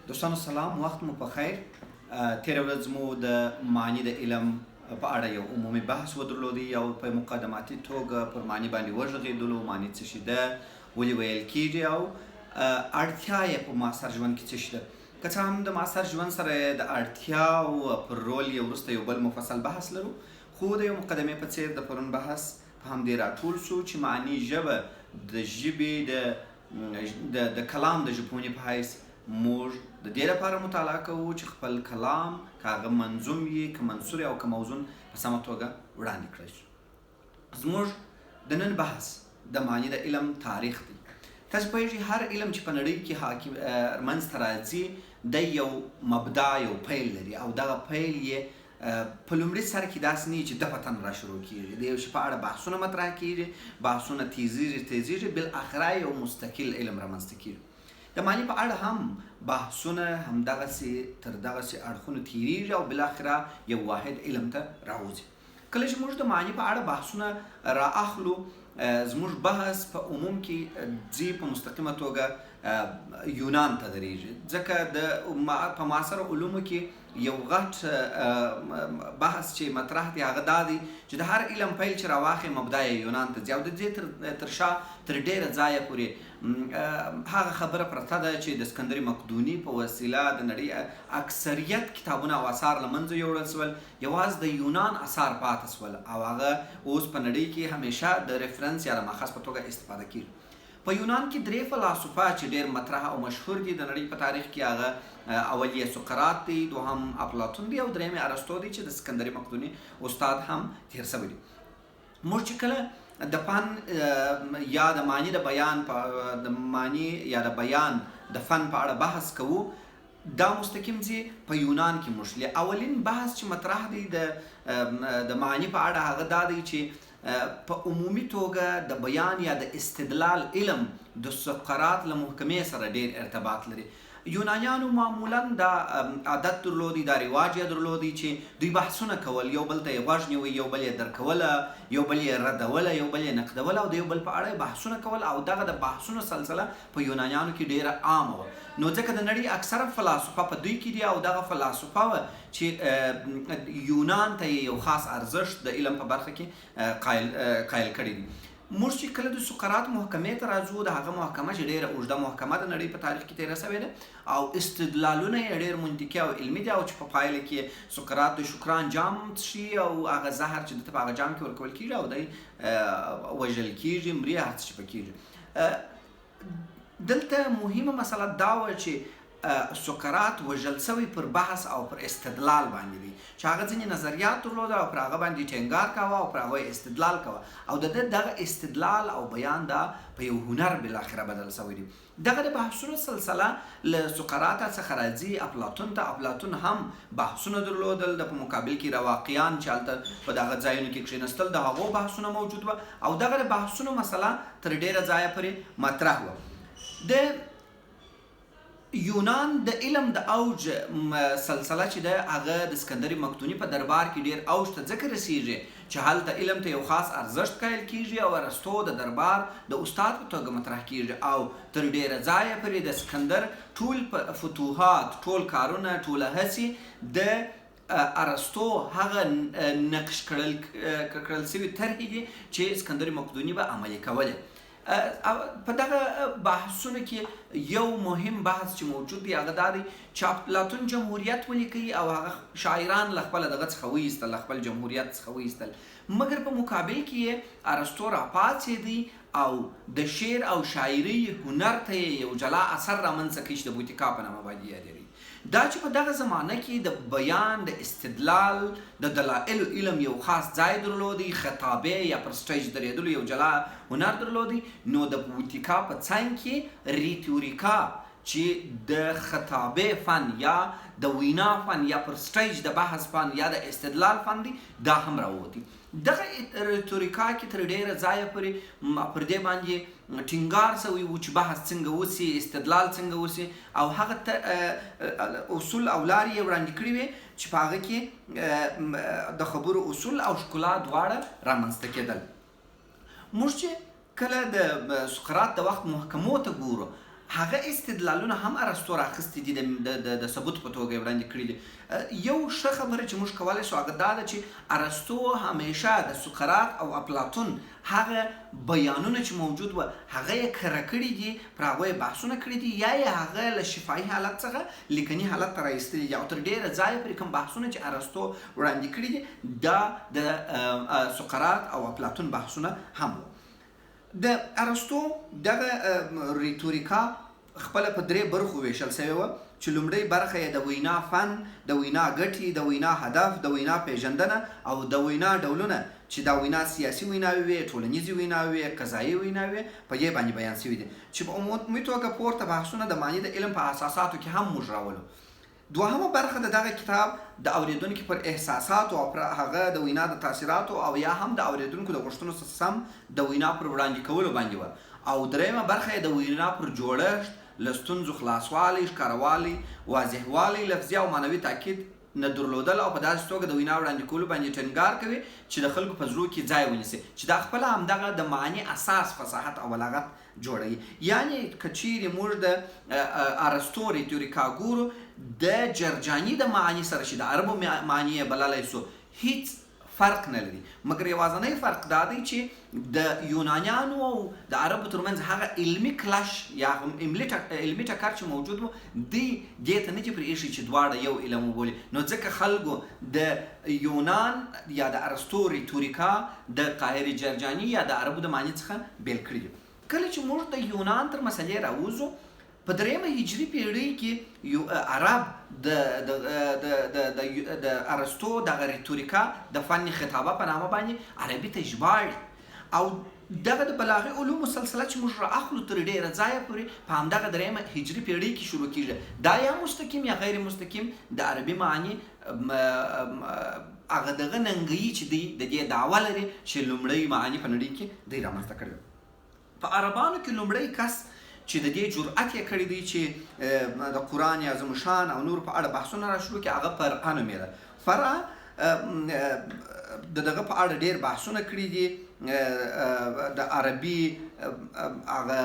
دوستانو سلام، وخت مو په خیر. تېره ورځ مو د معنی د علم په اړه یو عمومي بحث ودرلودی او په مقدماتي توګه پر معنی باندې وغږېدلو. معنی څه شي ده، ولې ویل کېږي او اړتیا یې په معاصر ژوند کې څه شي ده. که څه هم د معاصر ژوند سره د اړتیاو پر رول یې وروسته یو بل مفصل بحث لرو، خو د یو مقدمې په څېر د پرون بحث په همدې راټول سو چې معنی ژبه د ژبې د کلام د ژبپوهنې په حیث موږ د دې لپاره مطالعه کوو چې خپل کلام که هغه منظوم وي، که منثور او که موزون په سمه توګه وړاندې کړی شي. زموږ د نن بحث د معنی د علم تاریخ دی. تاسو پوهېږئ هر علم چې په نړۍ کې منځته راځي د یو مبدا، یو پیل لري او دغه پیل یې په لومړي سر کې داسې نه وي چې دفتن را شروع کېږي، د یو شي په اړه بحثونه مطرح کېږي، بحثونه تیزیږي، بالاخره یو مستقل علم رامنځته کېږي. د معنی په اړه هم بحثونه همدغسې تر دغسې اړخونو تېرېږي او بالاخره یو واحد علم ته راوځي. کله چې موږ د معنی په اړه بحثونه را اخلو، زموږ بحث په عموم کې ځي په مستقیمه توګه یونان ته درېږي، ځکه په معاصر علومو کې یو غټ بحث چې مطرح دی هغه دا دی چې د هر علم پیل چې راواخلي مبدا یې یونان ته ځي او د دې تر شا تر ډېره ځایه پورې هغه خبره پرته ده چې د اسکندر مقدوني په وسیله د نړۍ اکثریت کتابونه او اثار له منځه یوړل سول، یوازې د یونان اثار پاتې سول او هغه اوس په نړۍ کې همیشه د ریفرنس یا د ماخذ په توګه استفاده کېږي. په یونان کې درې فلاسفه چې ډېر مطرح او مشهور دي د نړۍ په تاریخ کې، هغه اول یې سقراط دی، دوهم افلاطون دی او دریم یې ارسطو دی چې د اسکندر مقدوني استاد هم تېر سوی دی. موږ چې کله د فن یا د معنی د بیان د معنی یا د بیان د فن په اړه بحث کوو، دا مستقیم ځي په یونان کې. موږ اولین بحث چې مطرح دی د معنی په اړه هغه دا دی چې په عمومي توګه د بیان یا د استدلال علم د سقراط له محکمې سره ډېر ارتباط لري. یونانیانو معمولا دا عادت درلودي، دا رواج یې درلودي چې دوی بحثونه کول، یو بل ته یې غوږ نیوی، یو بل یې درکوله، یو بل یې ردوله، یو بل یې نقدوله او د یو بل په اړه بحثونه کول او دغه د بحثونو سلسله په یونانیانو کې ډېره عامه وه. نو ځکه د نړۍ اکثره فلاسفه په دوی کې دي او دغه فلاسفه وه چې یونان ته یو خاص ارزښت د علم په برخه کې قایل کړي دي. موږ چې کله د سقراط محکمې ته راځو، د هغه محکمه چې ډېره اوږده محکمه د نړۍ په تاریخ کې تېره سوې ده او استدلالونه یې ډېر منطقي او علمي دي او چې په پایله کې سقراط د شکران جام څښي او هغه زهر چې دته په هغه جام کې ورکول کېږي او دی وژل کېږي، مري، هر څه چې پکېږي. دلته مهمه مسله دا وه چې سقراط وژل سوی پر بحث او پر استدلال باندې دی، چې هغه ځینې نظریات درلوده او پر هغه باندې ټینګار کاوه او پر هغه استدلال کاوه او د دغه استدلال او بیان دا په یو هنر بالاخره بدل سوی دی. دغه د بحثونو سلسله له سقراط څخه راځي افلاطون ته. افلاطون هم بحثونه درلودل، د په مقابل کې رواقیان چې هلته په دغه ځایونو کې کښېنستل، د هغو بحثونه موجود وه او دغه د بحثونو مسله تر ډېره ځایه پورې مطرح وه. د یونان د علم د اوج سلسله چې ده هغه د اسکندر مقدوني په دربار کې ډېر اوج ته ځکه رسېږي چې هلته علم ته یو خاص ارزښت قایل کېږي او ارسطو د دربار د استاد په توګه مطرح کېږي او تر ډېره ځایه پورې د اسکندر ټول فتوحات، ټول کارونه، ټوله هڅې د ارسطو هغه نقش کړل سوي طرحې دي چې اسکندر مقدوني به عملي کولې. په دغه بحثونو کې یو مهم بحث چې موجود دی هغه دا دی چې افلاطون جمهوریت ولیکي او هغه شاعران له خپله دغه څخه وایستل، له خپل جمهوریت څخه وایستل، مګر په مقابل کې یې ارسطو راپاڅېدی او د شعر او شاعري هنر ته یې یو جلا اثر رامنځته کړي چې د بوتیکا په نامه باندې یادوي. دا چې په دغه زمانه کې د بیان، د استدلال، د دلایلو علم یو خاص ځای درلودی، خطابې یا پر سټیج درېدلو یو جلا هنر درلودی، نو د بوتیکا په څنګ کې ریتوریکا چې د خطابې فن یا د وینا فن یا پر سټیج د بحث فن یا د استدلال فن دی، دا هم راووتی. دغه ریتوریکا کې تر ډېره ځایه پورې پر دې باندې ټینګار سوی و چې بحث څنګه وسي، استدلال څنګه وسي او هغه اصول او لارې یې وړاندې کړي وې چې په هغه کې د خبرو اصول او ښکلا دواړه رامنځته کېدل. موږ چې کله د سقراط د وخت محکمو ته ګورو، هغه استدلالونه هم ارسطو راخستي دي د ثبوت په توګه وړاندې کړي دي. یو ښه خبره چې موږ کولی شو هغه دا ده چې ارسطو همیشه د سقراط او افلاطون هغه بیانونه چې موجود و هغه یې کره کړي دي، پر هغو یې بحثونه کړي دي، یا یې هغه له شفاهي حالت څخه لیکني حالت ته راایستلي دي، او تر ډېره ځایه پورې کوم بحثونه چې ارسطو وړاندې کړي دي دا د سقراط او افلاطون بحثونه هم و. د ارسطو دغه ریتوریکا خپله په درې برخو ویشل سوې وه چې لومړۍ برخه یې د وینا فن، د وینا ګټې، د وینا هدف، د وینا پیژندنه او د وینا ډولونه چې دا وینا سیاسي ویناوې وې، ټولنیزې ویناوې وې، قضایي ویناوې په دې باندې بیان سوي دي چې په عمومي توګه پورته بحثونه د معنی د علم په اساساتو کې هم موږ راولو. دوهمه برخه د دغه کتاب د اوریدونکو پر احساساتو او پر هغه د وینا د تاثیراتو او یا هم د اوریدونکو د غوښتنو سم د وینا پر وړاندې کولو باندې وه، او دریمه برخه یې د وینا پر جوړښت، له ستونزو خلاصوالی، ښکاروالی، واضحوالی، لفظي او معنوي تاکید نه درلودل او په داسې توګه د وینا وړاندې کولو باندې ټینګار کوي چې د خلکو په زړو کې ځای ونیسي، چې دا خپله همدغه د معنی اساس فصاحت او بلاغت جوړوي. یعنې که چیرې موږ د ارسطو ریتوریکا ګورو د جرجاني د معنی سره چې د عربو معنی یې بللی سو هیڅ فرق نه لري، مګر یوازنی فرق دا دی چې د یونانیانو او د عربو ترمنځ هغه علمي کلش یا علمي ټکر چې موجود و دی دې ته نه دي پرېښي چې دواړه یو علم وبولي، نو ځکه خلکو د یونان یا د ارسطو ریتوریکا د قاهر جرجاني یا د عربو د معنی څخه بیل کړي دي. کله چې موږ د یونان تر مسلې راوځو، په دریمه هجري پیړۍ کې عرب د ارسطو دغه ریتوریکا د فن خطابه په نامه باندې عربي ته ژباړي، او دغه د بلاغي علومو سلسله چې موږ رااخلو تر ډېره ځایه پورې په همدغه دریمه هجري پیړۍ کې شروع کېږي. دا یا مستقیم یا غیر مستقیم د عربي معنی هغه دغه ننګیي چې دی د دې دعوه لري چې لومړی معنی په نړۍ کې دی رامنځته کړی. په عربانو کې لومړی کس چې د دې جرأت یې کړی دی چې د قرآن عظیم شان او نور په اړه بحثونه را شروع کړي، هغه فرع نومېده. فرع د دغه په اړه ډېر بحثونه کړي دي، د عربي هغه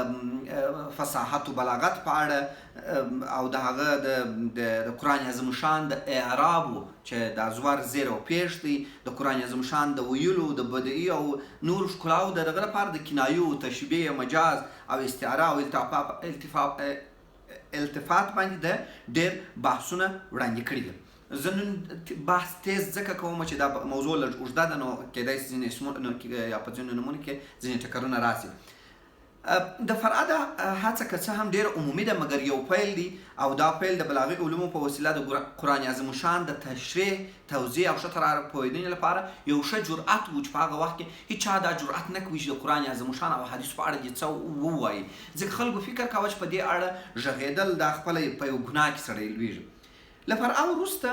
فصاحت او بلاغت په اړه، او د هغه د قرآن عظیم شان د اعرابو چې د زور زیر او پیش دی، د قرآن عظیم شان د ویلو د بدعي او نور ښکلاو د دغه لپاره د کنایو، تشبیه، مجاز او استعاره او التفات باندې د ډېر بحثونه وړاندې کړي دي. زه نن بحث تیز ځکه کوم چې دا موضوع لږ اوږده ده، نو کیدای شي ځینې اسمونو یا په ځینو نومونو کې ځینې ټکرونه راسي. د فرع د هڅه که څه هم ډېره عمومي ده، مګر یو پیل دی، او دا پیل د بلاغي علومو په وسیله د قرآن عظیم شان د تشریح، توضیح او ښه طرح پوهېدنې لپاره یو ښه جرأت و چې په هغه وخت کې هېڅ چا دا جرأت نه کوي چې د قرآن عظیم شان او حدیثو په اړه دې څه ووایي، ځکه خلکو فکر کاوه چې په دې اړه غږېدل دا خپله په یو ګناه کې سړی لویږي. له فرع وروسته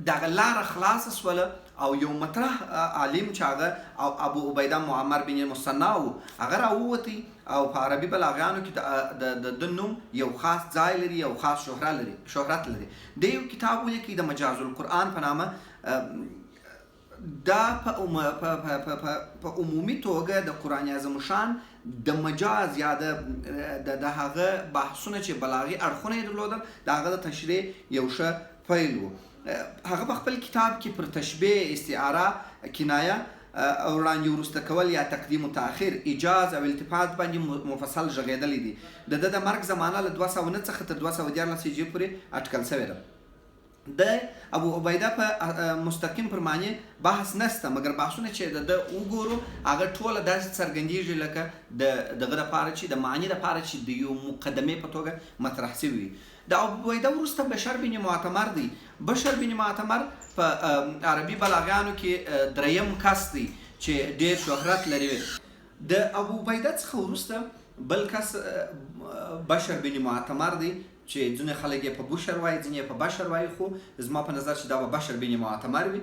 دغه لاره خلاصه سوله، او یو مطرح عالم چې هغه ابو عبیده معمر بن مثنی و، هغه راووتی او په عربي بلاغیانو کې د نوم یو خاص ځای لري، یو خاص شهرت لري. د یو کتاب ولیکي د مجاز القرآن په نامه. دا په عمومي توګه د قرآن عظیم شان د مجاز یا د هغه بحثونه چې بلاغي اړخونه یې درلودل د هغه د تشریح یو ښه پیل و. هغه په خپل کتاب کې پر تشبیه، استعاره، کنایه او وړاندې وروسته کول یا تقدیم و تاخیر، ایجاز او التفات باندې مفصل غږېدلی دي. د ده د مرګ زمانه له 209 څخه تر 214 هجري پورې اټکل شوې ده. د ابو عبیده په مستقیم پر معنی بحث نشته، مګر بحثونه چې د وګورو هغه ټوله داسې څرګندېږي لکه دغه دپاره چې د معنی دپاره چې د یو مقدمې په توګه مطرح شوي وي. د ابو عبیده وروسته بشر بن معتمر دی. بشر بن معتمر په عربي بلاغیانو کې دریم کس دی چې ډېر شهرت لري. د ابو عبیده څخه وروسته بل کس بشر بن معتمر دی چې ځینې خلک یې په بشر وایي، ځینې یې په بشر وایي، خو زما په نظر چې دا به بشر بن معتمر وي.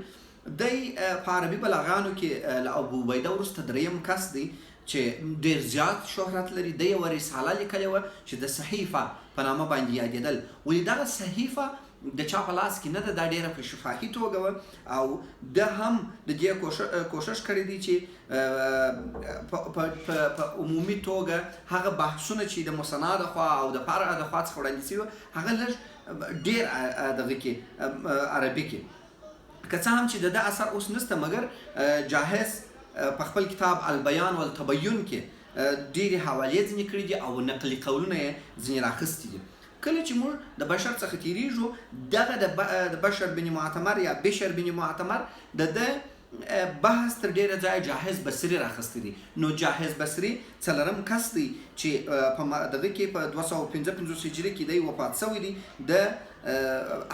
دی په عربي بلاغانو کې له ابو عبیده وروسته دریم کس دی چې ډېر زیات شهرت لري. دی یوه رساله لیکلې وه چې د صحیفه په نامه باندې یادېدل. ولې دغه صحیفه د چا په لاس کې نه ده، دا ډېره په شفاهي توګه وه او ده هم د دې کوشش کړی دی چې په عمومي توګه هغه بحثونه چې د مصنع د خوا او د فرع د خوا څخه وړاندې شوي هغه لږ ډېر دغه کې عربي کې که څه هم چې د ده اثر اوس نشته، مګر جاهز په خپل کتاب البیان والتبین کې ډېرې حوالې ځینې کړي دي او نقلي قولونه یې ځینې راخیستي دي. کله چې موږ د بشر څخه تیریږو، دغه د بشر بن معتمر یا بشر بن معتمر د ده بحث تر ډېره ځایه جاهز بصري راخیستی دی. نو جاهز بصري څلورم کس دی چې په دغه کې په 255 هجري کې دی وفات شوی دی. د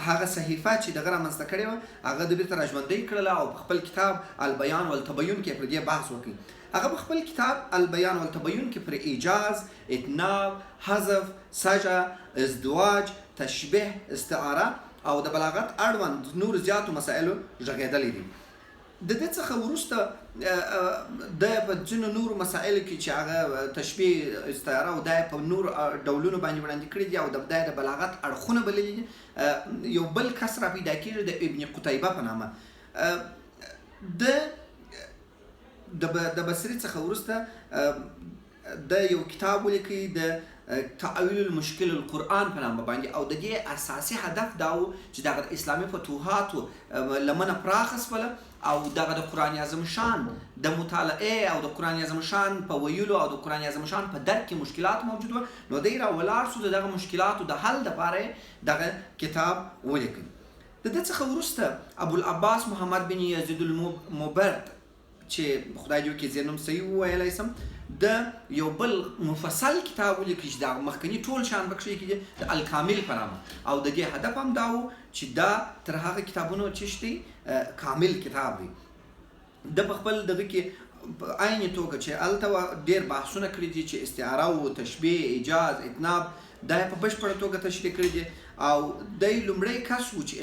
هغه صحیفه چې دغه رامنځته کړې وه هغه د بیرته راژوندۍ کړله او په خپل کتاب البیان والتبین کې پر دې بحث وکړي. هغه په خپل کتاب البیان والتبین کې پر ایجاز، اتناب، حذف، سجع، ازدواج، تشبیه، استعاره او د بلاغت اړوند نور زیاتو مسایلو غږېدلی دي. د دې څخه وروسته د په ځینو نورو مسایلو کې چې هغه تشبیه، استعاره او د په نور ډولونو باندې وړاندې کړي دي او د بلاغت اړخونه بللي دي. یو بل کس را پیدا کېږي د ابن قتیبه په نامه. د بصري څخه وروسته د یو کتاب ولیکي د تعویل المشکل القرآن په نامه باندې او د دې اساسي هدف دا و چې دغه د اسلامي فتوحاتو لمنه پراخه شوله او دغه د قرآن اعظم شان د مطالعې او د قرآن اعظم شان په ویلو او د قرآن اعظم شان په درک کې مشکلات موجود وه. نو دی راولاړ شو دغه مشکلاتو د حل دپاره دغه کتاب ولیکي. د دې څخه وروسته ابوالعباس محمد بن یزید المبرد چې خدای دې وکړي زه نوم صحیح وویلی سم، د یو بل مفصل کتاب ولیکي چې د مخکني ټول شیان پکښې کې دي د الکامل په نامه او د دې هدف هم دا و چې دا تر هغه کتابونو چې شته کامل کتاب دی. د په خپل دغه کې په عین توګه چې هلته ډېر بحثونه کړي دي چې استعاره او تشبیه، ایجاز، اتناب دا په بشپړه توګه تشریح کړي دي او دی لومړی کس و چې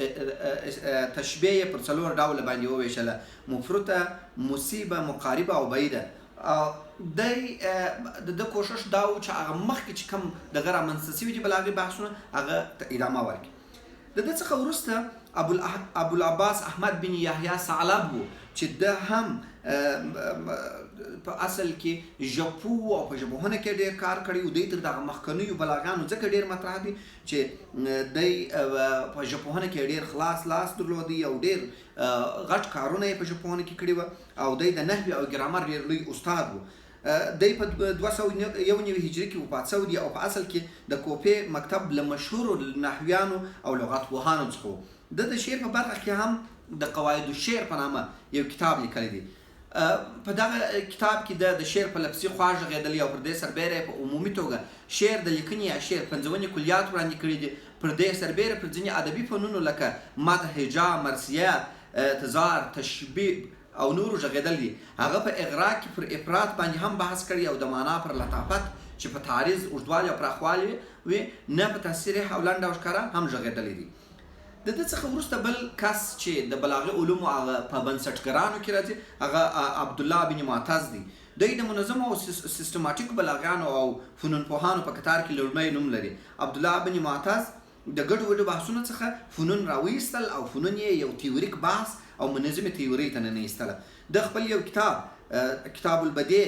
تشبیه یې پر څلور ډوله باندې وویشله: مفرطه، مصیبه، مقاربه او بعیده. دی د کوشش دا و چې هغه مخکې چې کوم دغه رامنځته شوي دي بلاغي بحثونه هغه ادامه ورکړي. د دې څخه وروسته ابوالعباس احمد بن یحیی ثعلب و چې ده هم په اصل کې ژبپو او په ژبپوهنه کې ډېر کار کړی و. دوی تر دغه مخکنیو بلاغانو ځکه ډېر مطرح دي چې دی په ژبپوهنه کې ډېر خلاص لاس درلودی او ډېر غټ کارونه یې په ژبپوهنه کې کړي وه او دی د نحوي او ګرامر ډېر لوی استاد و. دی په 291 هجري کې وفات شوی دی او په اصل کې د کوفې مکتب له مشهورو نحویانو او لغتپوهانو څخه و. د شعر په برخه کې هم د قواعد الشعر په نامه یو کتاب لیکلی دی. په دغه کتاب کې د شعر په لفظي خوا غږېدلی او پر دې سربیره په عمومي توګه شعر د لیکنې یا شعر پنځونې کلیات وړاندې کړي دي. پر دې سربیره پر ځینې ادبي فنونو لکه مدح، هجا، مرثیه، تزار، تشبیب او نورو غږېدل دي. هغه په اغرا کې پر افراط باندې هم بحث کړی او د معنا پر لطافت چې په تعریض، اوږدوالي او پراخوالي وي نه په تصریح او لنډ او ښکاره هم غږېدلی دي. د دې څخه وروسته بل کس چې د بلاغي علومو هغه په بنسټګرانو کې راځي هغه عبدالله بن معتز دی. دوی د منظمو او سیستماتیکو بلاغیانو او فنونپوهانو په کتار کې لومړی نوم لري. عبدالله بن معتز د ګډو وډو بحثونو څخه فنون راویستل او فنون یې یو تیوریک بحث او منظمې تیورۍ ته ننویستله. د خپل یو کتاب البدیع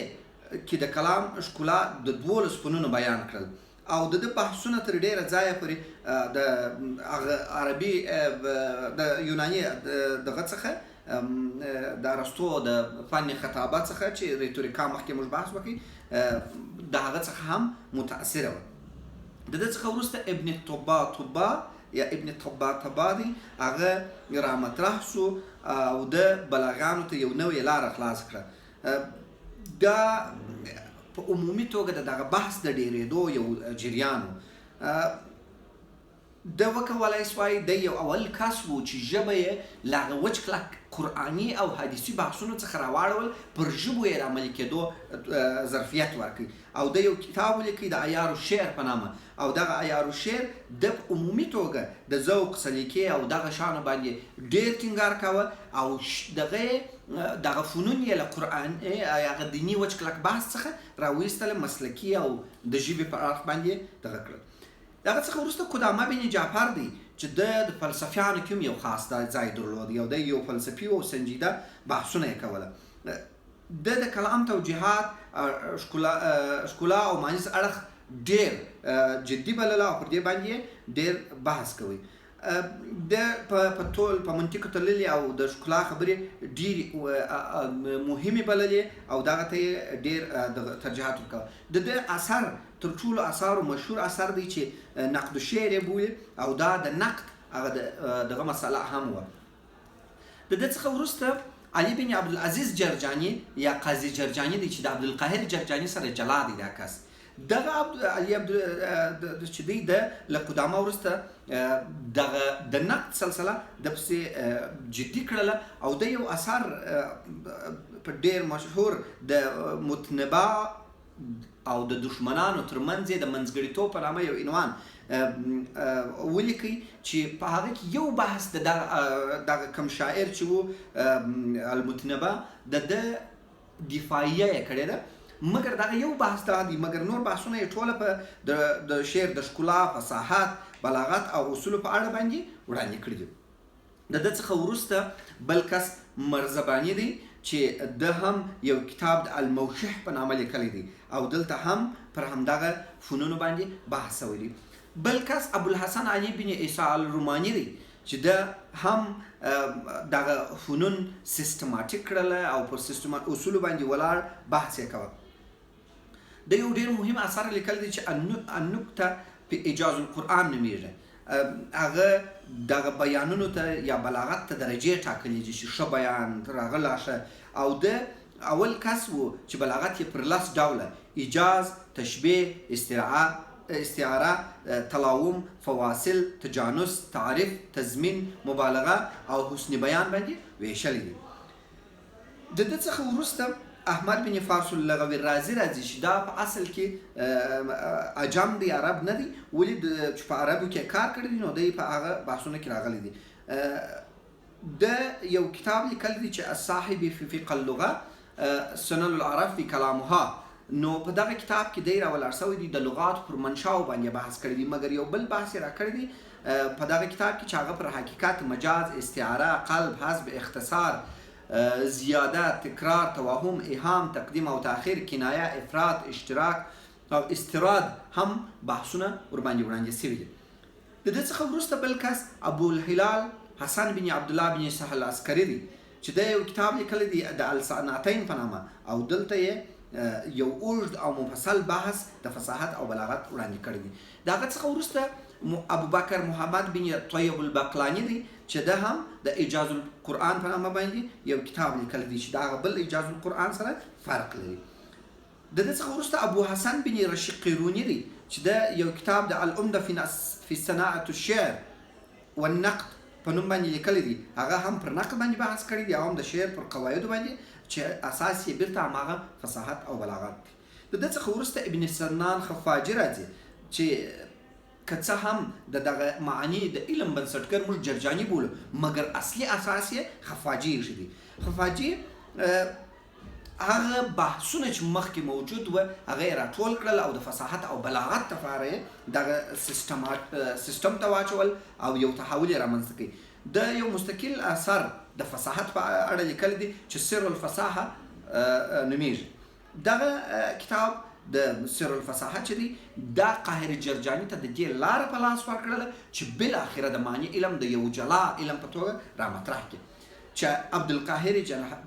کې د کلام ښکلا د 12 فنونو بیان کړل او د بحثونه تر ډیره ځایه پورې د عربي د یوناني دغه څخه د ارسطو د فن خطابه څخه چې ریتوریکا مخکې موږ بحث وکړي د هغه څخه هم متاثره وه. د دې څخه وروسته ابن طبا یا ابن طباطبادي هغه رامطرح سو او د بلاغانو ته یو نوې لاره خلاص کړه. دا په عمومي توګه دغه بحث د ډېرېدو یو جریان و. د وکولای سوای د یو اول کس و چې ژبه یې له هغه وچ کلک قرآني او حدیثي بحثونو څخه راواړول پر ژبو یې راملي کېدو ظرفیت ورکړي او د یو کتاب ولیکي د عیار الشعر په نامه او دغه عیار الشعر د عمومي توګه د ذوق، سلیقې او دغه شانو باندې ډېر ټینګار کاوه او دغه فنون یې له قرآن هغه دیني وچ کلک بحث څخه راویستله، مسلکي او د ژبې په اړخ باندې دغه کړل. دغه څخه وروسته قدامه بن جعفر دی چې د فلسفیانو کې یو خاص ځای درلود، یو فلسفي او سنجیده بحثونه یې کوله. د کلام توجیهات ښکلا او مانیز اړخ ډېر جدي بلله او پر دې باندې ډېر بحث کوي. په منطق تللي او د ښکلا خبرې ډېرې مهمې بللې او دغه ته یې ډېر ترجیحات ورکوه. د ده اثر تر ټولو اثارو مشهور اثر دی چې نقد الشعر یې بولي او دا د نقد هغه دغه مسله هم وه. د ده څخه وروسته علي بن عبدالعزیز جرجاني یا قاضي جرجاني دی چې د عبدالقاهر جرجاني سره جلا دی دا کس. دغه علي چې دی له قدامه وروسته د نقد سلسله د پسې جدي کړله او د یو اثر په ډېر مشهور د متنبه او د دشمنانو ترمنځ یې د منځګړیتوب په نامه یو عنوان ولیکئ چې په هغه کې یو بحث د دغه کم شاعر چې و المتنبه د دفاعیه یې کړې ده، مګر دغه یو بحث دا دی، مګر نور بحثونه یې ټوله په د شعر د ښکلا، فصاحت، بلاغت او اصولو په اړه باندې وړاندې کړي دي. د ده څخه وروسته بل کس مرزباني دی چې ده هم یو کتاب د الموشح په نامه لیکلی دی او دلته هم پر همدغه فنونو باندې بحث شوی دی. بل کس ابوالحسن علي بن عیسی الروماني دی چې ده هم دغه فنون سیستماتیک کړله او پر اصولو باندې ولاړ بحث یې کوه. د یو ډېر مهم اثر لیکل دی چې النکته په اعجاز القرآن نومیږي. هغه دغه بیانونو ته یا بلاغت ته درجې ټاکلې دي چې ښه بیان تر هغه لا ښه، او د اول کس و چې بلاغت یې پر 10 ډوله ایجاز، تشبیه، استعاره، تلاوم، فواصل، تجانس، تعریف، تضمین، مبالغه او حسن بیان باندې ویشلی دي. د ده څخه وروسته احمد بن فارس اللغوي رازي راځي چې دا په اصل کې عجم دی، عرب نه دی، ولې چې په عربو کې کار کړی دی نو دی په هغه بحثونه کې راغلی دی. د یو کتاب لیکلی دی چې الصاحب فی فقه اللغه سنن العرب فی کلامها، نو په دغه کتاب کې دی راولاړ شوی دی د لغات پر منشاو باندې بحث کړی دی، مګر یو بل بحث یې راکړی دی په دغه کتاب کې چې هغه پر حقیقت، مجاز، استعاره، قلب، حذف، اختصار، زیاده، تکرار، توهم، ایهام، تقدیم او تاخیر، کنایه، افراد، اشتراک او استراد هم بحثونه ورباندې وړاندې شوي دي. د ده څخه وروسته بل کس ابوالهلال حسن بن عبدالله بن سهل العسکري دی چې د یو کتاب لیکلی دی د الصنعتین په نامه او دلته یې یو اوږد او مفصل بحث د فصاحت او بلاغت وړاندې کړی دی. د هغه څخه وروسته ابوبکر محمد بن طیب البقلانی دی چې ده هم د اعجاز القرآن په نامه باندې یو کتاب لیکلی دی چې د هغه بل اعجاز القرآن سره فرق لري. د ده څخه وروسته ابو حسن بن رشید قیروني دی چې د یو کتاب د العمده فی صناعة الشعر والنقد په نوم باندې لیکلی دی، هغه هم پر نقد باندې بحث کړی دی او هم د شعر پر قواعدو باندې چې اساس یې بیرته هماغه فصاحت او بلاغت دی. د ده څخه وروسته ابن سنان خفاجي راځي چې که څه هم دغه معنی د علم بنسټګر موږ جرجاني بولو، مګر اصلي اساس یې خفاجي ایښی دی. خفاجي هغه بحثونه چې مخکې موجود و هغه یې راټول کړل او د فصاحت او بلاغت لپاره یې دغه سیستم ته واچول او یو تحول یې رامنځته کړي. د یو مستقل اثر د فصاحت په اړه لیکلی دی چې سر الفصاحه نومیږي. دغه کتاب د سر الفصاحه چې دی دا قاهر جرجاني ته د دې لاره په لاس ورکړله چې بالاخره د معنی علم د یو جلا علم په توګه رامطرح کړي، چې عبدالقاهر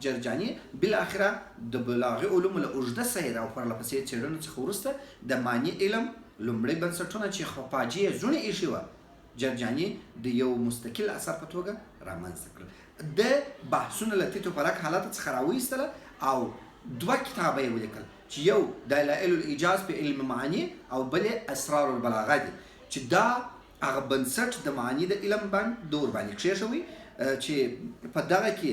جرجاني بالاخره د بلاغي علومو له اوږده سیر او پرلهپسې څېړنو څخه وروسته د معنی علم لومړی بنسټونه چې خفاجي یې زونه ایښې وه جرجاني د یو مستقل اثر په توګه رامنځته کړل. د بحثونه له تیت و پرک حالت څخه راویستله او 2 کتابه یې ولیکل چې یو دلائل الاعجاز په علم معانی او بل اسرار البلاغه دي چې دا هغه بنسټ د معنی د علم باندې دور باندې کېښوي چې په دغه کې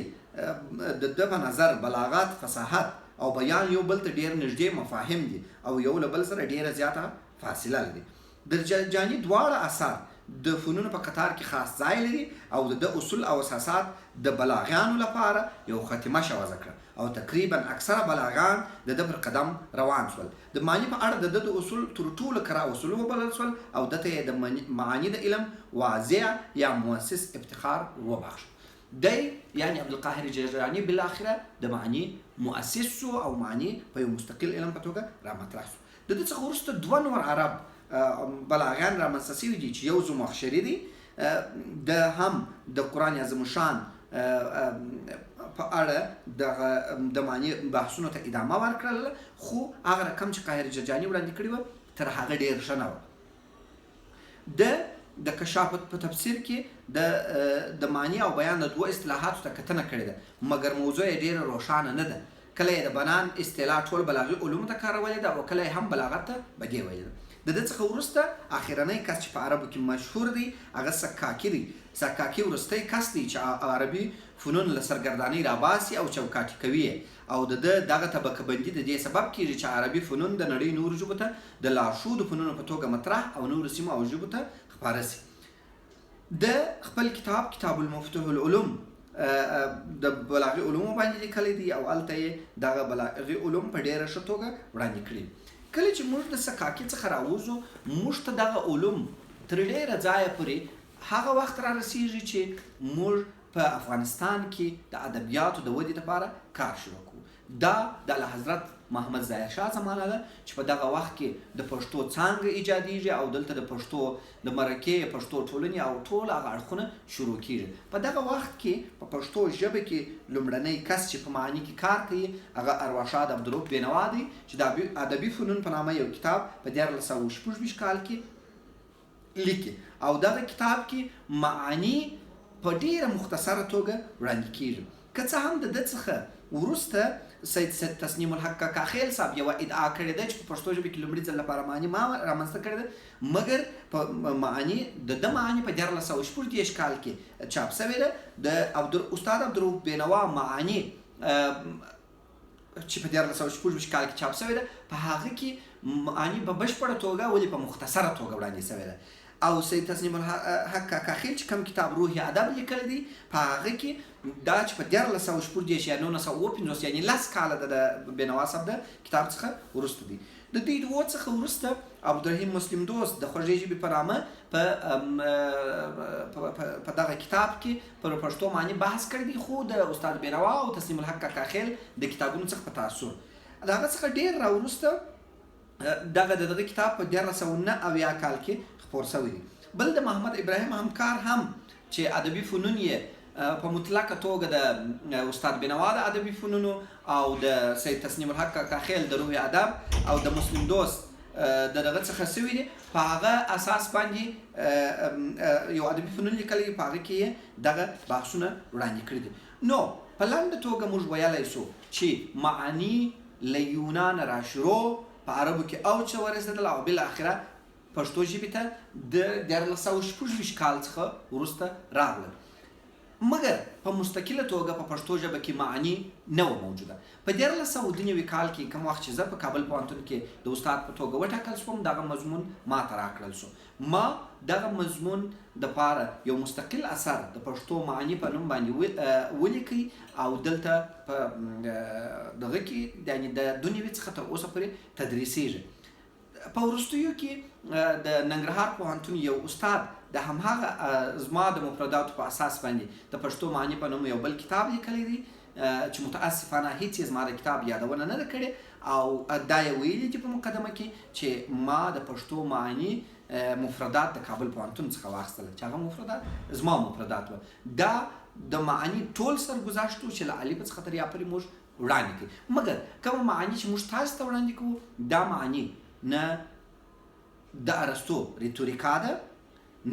د ده په نظر بلاغت، فصاحت او بیان یو بل ته ډېر نږدې مفاهیم دي او یو له بل سره ډېره زیاته فاصله لري. د جرجاني دواړه اثار د فنونو په قطار کې خاص ځای لري او د اصول او اساسات د بلاغیانو لپاره یو خاتمه شوازه کړه او تقریبا اکثره بلاغان د ده پر قدم روان شول. د معنی په اړه د ده د اصول تر ټولو کره اصول وبلل شول او دته یې د معانی د علم واضع یا مؤسس افتخار وبخښ. دی یعنی عبدالقاهر جرجاني بالاخره د معنی مؤسس شو او معنی په یو مستقل علم په توګه رامطرح شو. د دې څخه وروسته دوه نور عرب بلاغیان رامنځته شوي دي چې یو زمخشري دی، د هم د قرآن عظیم شان په اړه د معنی بحثونو ته ادامه ورکړل، خو هغه رقم چې قاهر جرجاني وړاندې کړی و تر هغه ډېر ښه نه و. د کشافت په تفسیر کې د معنی او بیان د دوه اصطلاحاتو ته کتنه کړې ده، مګر موضوع یې ډېره روښانه نه ده. کله یې د بنان اصطلاح ټول بلاغي علومو ته کارولې ده او کله یې هم بلاغت ته بدې ویلې ده. د دې څخه وروسته اخرنی کس چې په عربو کې مشهور دی هغه سکاکي دی. سکاکي وروستی کس دی چې عربي فنون له سرګردانۍ راباسي او چوکاټي کوي او د دغه طبقه بندي د دې سبب کیږي چې عربي فنون د نړۍ نورو ژبو ته د لارښودو فنونو په توګه مطرح او نورو سیمو او ژبو ته خپاره سي. د خپل کتاب المفتوح العلوم د بلاغي علومو باندې لیکلی دی او هلته یې دغه بلاغي علوم په ډېره ښه توګه وړاندې کړي. کله چې موږ د سکاکي څخه راوځو موږ ته دغه علوم تر ډېره ځایه پورې هغه وخت را رسیږي چې موږ په افغانستان کې د ادبیاتو د ودې لپاره کار شروع کړو. دا د اعلیحضرت محمد ظاهر شاه زمانه ده چې په دغه وخت کې د پښتو څانګه ایجادیږي او دلته د پښتو د مرکې پښتو ټولنې او ټول هغه اړخونه شروع کیږي. په دغه وخت کې په پښتو ژبه کې لومړنی کس چې په معنی کې کار کوي هغه ارواښاد عبدالرؤف بینوا دی چې د ادبي فنون په نامه یو کتاب په 1926 کال کې لیکي او دغه کتاب کې معانی په ډیره مختصره توګه وړاندې کیږي. که څه هم د ده څخه وروسته سید تسنیم الحق کاخیل صاحب یوه ادعا کړې ده چې په پښتو ژبه کې لومړي ځل لپاره معنی ما رامنځته کړې ده، مګر په معنی د ده معنی په 1926 کال کې چاپ شوې ده. د استاد عبدالرؤف بینوا معنی چې په 1926 کال کې چاپ شوې ده په هغه کې معنی په بشپړه توګه ولې په مختصره توګه وړاندې شوې ده. او سید تسنیم الحق کاخیل چې کوم کتاب روح ادب لیکلی دی په هغه کې دا چې په 1926 یا 1950 یعنی 10 کاله د بینوا صاحب د کتاب څخه وروسته دی. د دې دوه څخه وروسته عبدالرحیم مسلم دوست د خوږې ژبې په نامه په دغه کتاب کې پر پښتو معنی بحث کړی دی، خو د استاد بینوا او تسنیم الحق کاخیل د کتابونو څخه په تاثر د هغه څخه ډېر راوروسته دغه کتاب په 1909 کال کې خپور شوی دی. بل د محمد ابراهیم همکار هم چې ادبي فنون یې په مطلقه توګه د استاد بینوا د ادبي فنونو او د سید تسنیم الحق کاخیل د روح ادب او د مسلم دوست دغه څخه شوي دي، په هغه اساس باندې یو ادبي فنون لیکلی، په هغه کې دغه بحثونه وړاندې کړي دي. نو په لنډه توګه موږ ویلی سو چې معانی له یونان را شروع په عربو کې اوج ته ورسېدل او بالاخره پښتو ژبې ته د 1926 کال څخه وروسته راغلل، مګر په مستقله توګه په پښتو ژبه کې معنی نه و موجوده. په 1992 کال کې کوم وخت چې زه په کابل پوهنتون کې د استاد په توګه وټاکل شوم دغه مضمون ما ته راکړل شو. ما دغه مضمون دپاره یو مستقل اثر د پښتو معنی په نوم باندې ولیکئ او دلته په دغه کې یعنی د 2000 څخه تر اوسه پورې تدریسیږي. په وروستیو کې د ننګرهار پوهنتون یو استاد د همهغه زما د مفرداتو په اساس باندې د پښتو معنی په نوم یو بل کتاب لیکلی دی چې متاسفانه هیڅ یې زما د کتاب یادونه نه ده کړې او دا یې ویلي دي په مقدمه کې چې ما د پښتو معنی مفردات د کابل پوهنتون څخه واخیستل چې هغه مفردات زما مفردات وه. دا د معنی ټول سرګذشت و چې له الف څخه تر یا پورې موږ وړاندې کړي، مګر کومه معنی چې موږ تاسو ته وړاندې کوو دا معنی نه د ارسطو ریتوریکا ده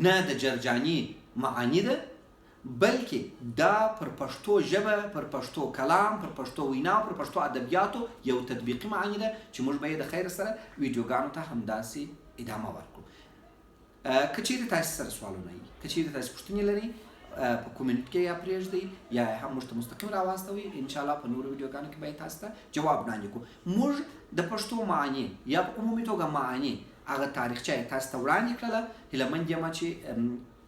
نه د جرجاني معانی ده، بلکې دا پر پښتو ژبه، پر پښتو کلام، پر پښتو وینا، پر پښتو ادبیاتو یو تطبیقي معنی ده چې موږ به یې د خیر سره ویډیوګانو ته همداسې ادامه ورکړو. که چیرې تاسو سره سوالونه وي، که چیرې تاسو پوښتنې لرئ په کومنټ کې یا پرېږدئ یا هم موږ ته مستقیم راواستوئ، انشاءالله په نورو ویډیوګانو کې به یې تاسو ته جواب وړاندې کړو. موږ د پښتو معنی یا په عمومي توګه معنی هغه تاریخچه یې تاسو ته وړاندې کړله. هیله مند یم چې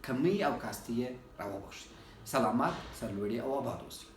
کمی او کاستی یې راوبخښي. سلامت، سرلوړي او آباد اوسئ.